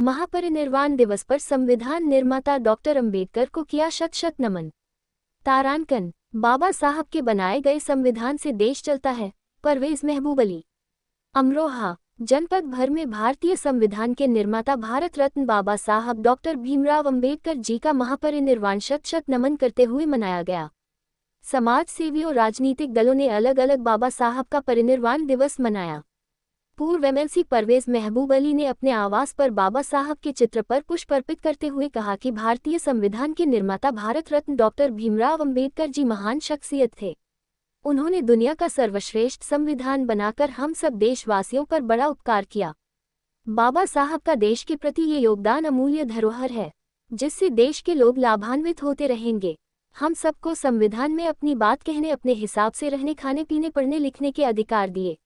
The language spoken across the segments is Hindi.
महापरिनिर्वाण दिवस पर संविधान निर्माता डॉक्टर अंबेडकर को किया शत शत नमन। तारांकन, बाबा साहब के बनाए गए संविधान से देश चलता है। परवेज महबूब अली। अमरोहा, जनपद भर में भारतीय संविधान के निर्माता भारत रत्न बाबा साहब डॉक्टर भीमराव अंबेडकर जी का महापरिनिर्वाण शत शत नमन करते हुए मनाया गया। समाज सेवियों, राजनीतिक दलों ने अलग अलग बाबा साहब का परिनिर्वाण दिवस मनाया। पूर्व एमएलसी परवेज महबूब अली ने अपने आवास पर बाबा साहब के चित्र पर पुष्प अर्पित करते हुए कहा कि भारतीय संविधान के निर्माता भारत रत्न डॉक्टर भीमराव अंबेडकर जी महान शख्सियत थे। उन्होंने दुनिया का सर्वश्रेष्ठ संविधान बनाकर हम सब देशवासियों पर बड़ा उपकार किया। बाबा साहब का देश के प्रति ये योगदान अमूल्य धरोहर है, जिससे देश के लोग लाभान्वित होते रहेंगे। हम सबको संविधान में अपनी बात कहने, अपने हिसाब से रहने, खाने पीने, पढ़ने लिखने के अधिकार दिए।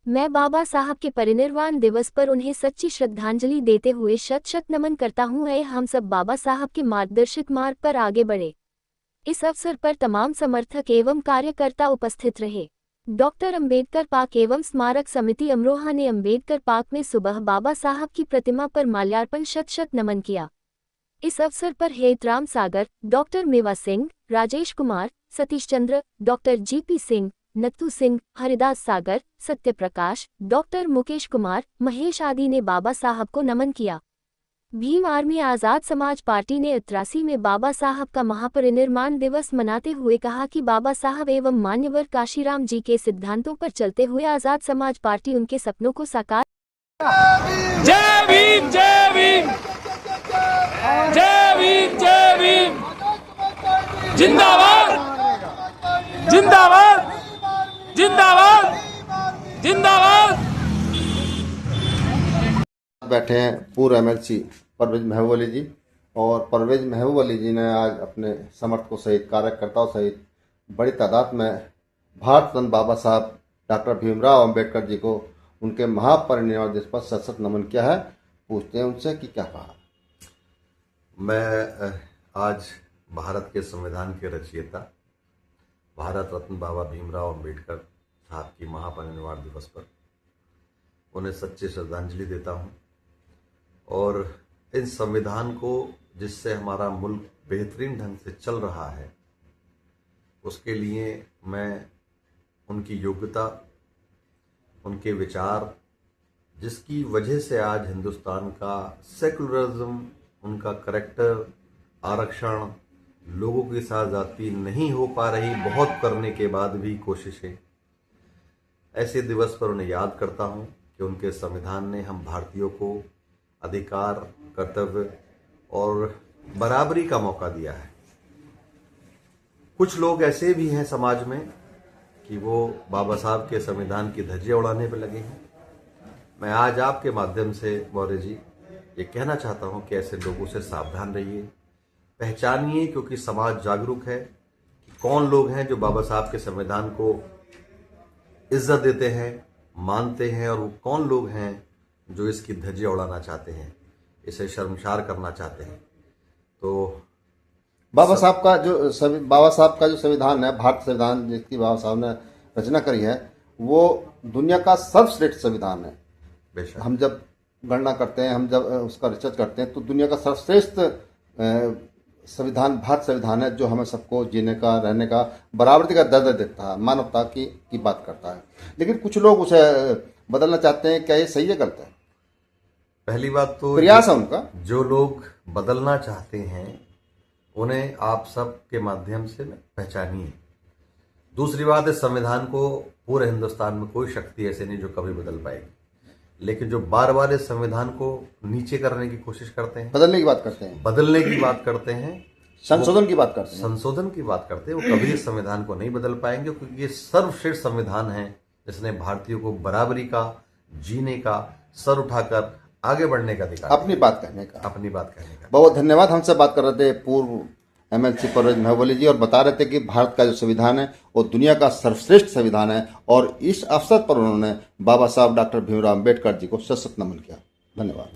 मैं बाबा साहब के परिनिर्वाण दिवस पर उन्हें सच्ची श्रद्धांजलि देते हुए शत शत नमन करता हूँ। हम सब बाबा साहब के मार्गदर्शित मार्ग पर आगे बढ़े। इस अवसर पर तमाम समर्थक एवं कार्यकर्ता उपस्थित रहे। डॉक्टर अंबेडकर पार्क एवं स्मारक समिति अमरोहा ने अंबेडकर पार्क में सुबह बाबा साहब की प्रतिमा पर माल्यार्पण शत शत नमन किया। इस अवसर पर हेतराम सागर, डॉक्टर मेवा सिंह, राजेश कुमार, सतीश चंद्र, डॉक्टर जीपी सिंह, नत्थू सिंह, हरिदास सागर, सत्यप्रकाश, डॉक्टर मुकेश कुमार, महेश आदि ने बाबा साहब को नमन किया। भीम आर्मी आज़ाद समाज पार्टी ने 83 में बाबा साहब का महापरिनिर्वाण दिवस मनाते हुए कहा कि बाबा साहब एवं मान्यवर काशीराम जी के सिद्धांतों पर चलते हुए आज़ाद समाज पार्टी उनके सपनों को साकार। जय भीम, जय भीम, जय भीम, जय भीम, जिंदाबाद, जिंदाबाद, जिंदाबाद, जिंदाबाद। बैठे हैं पूर्व एमएलसी परवेज महबूब अली जी, और परवेज महबूब अली जी ने आज अपने समर्थकों सहित, कार्यकर्ताओं सहित बड़ी तादाद में भारत रत्न बाबा साहब डॉक्टर भीमराव अंबेडकर जी को उनके महापरिनिर्वाण दिवस पर शत शत नमन किया है। पूछते हैं उनसे कि क्या कहा। मैं आज भारत के संविधान के रचयिता भारत रत्न बाबा भीमराव अंबेडकर साहब की महापरिनिर्वाण दिवस पर उन्हें सच्ची श्रद्धांजलि देता हूं, और इन संविधान को, जिससे हमारा मुल्क बेहतरीन ढंग से चल रहा है, उसके लिए मैं उनकी योग्यता, उनके विचार, जिसकी वजह से आज हिंदुस्तान का सेकुलरिज्म, उनका करेक्टर, आरक्षण, लोगों के साथ जाति नहीं हो पा रही, बहुत करने के बाद भी कोशिशें, ऐसे दिवस पर उन्हें याद करता हूं कि उनके संविधान ने हम भारतीयों को अधिकार, कर्तव्य और बराबरी का मौका दिया है। कुछ लोग ऐसे भी हैं समाज में कि वो बाबा साहब के संविधान की धज्जियां उड़ाने पर लगे हैं। मैं आज आपके माध्यम से मौर्य जी ये कहना चाहता हूं कि ऐसे लोगों से सावधान रहिए, पहचानिए, क्योंकि समाज जागरूक है कि कौन लोग हैं जो बाबा साहब के संविधान को इज्जत देते हैं, मानते हैं, और वो कौन लोग हैं जो इसकी धज्जियां उड़ाना चाहते हैं, इसे शर्मसार करना चाहते हैं। तो बाबा साहब का जो संविधान है, भारत संविधान जिसकी बाबा साहब ने रचना करी है, वो दुनिया का सर्वश्रेष्ठ संविधान है। बेशक हम जब गणना करते हैं, हम जब उसका रिसर्च करते हैं, तो दुनिया का सर्वश्रेष्ठ संविधान भारत संविधान है, जो हमें सबको जीने का, रहने का, बराबरी का दर्जा देता है, मानवता की बात करता है। लेकिन कुछ लोग उसे बदलना चाहते हैं। क्या ये सही है, गलत है? पहली बात तो प्रयास है उनका। जो लोग बदलना चाहते हैं उन्हें आप सब के माध्यम से पहचानिए। दूसरी बात है, संविधान को पूरे हिंदुस्तान में कोई शक्ति ऐसे नहीं जो कभी बदल पाएगी, लेकिन जो बार बार इस संविधान को नीचे करने की कोशिश करते हैं, बदलने की बात करते हैं, संशोधन की बात करते हैं, वो कभी इस संविधान को नहीं बदल पाएंगे, क्योंकि ये सर्वश्रेष्ठ संविधान है जिसने भारतीयों को बराबरी का, जीने का, सर उठाकर आगे बढ़ने का अधिकार, अपनी बात कहने का। बहुत धन्यवाद। हमसे बात कर रहे थे पूर्व एमएलसी परवेज महबूब अली जी, और बता रहे थे कि भारत का जो संविधान है वो दुनिया का सर्वश्रेष्ठ संविधान है, और इस अवसर पर उन्होंने बाबा साहब डॉक्टर भीमराव अंबेडकर जी को शत शत नमन किया। धन्यवाद।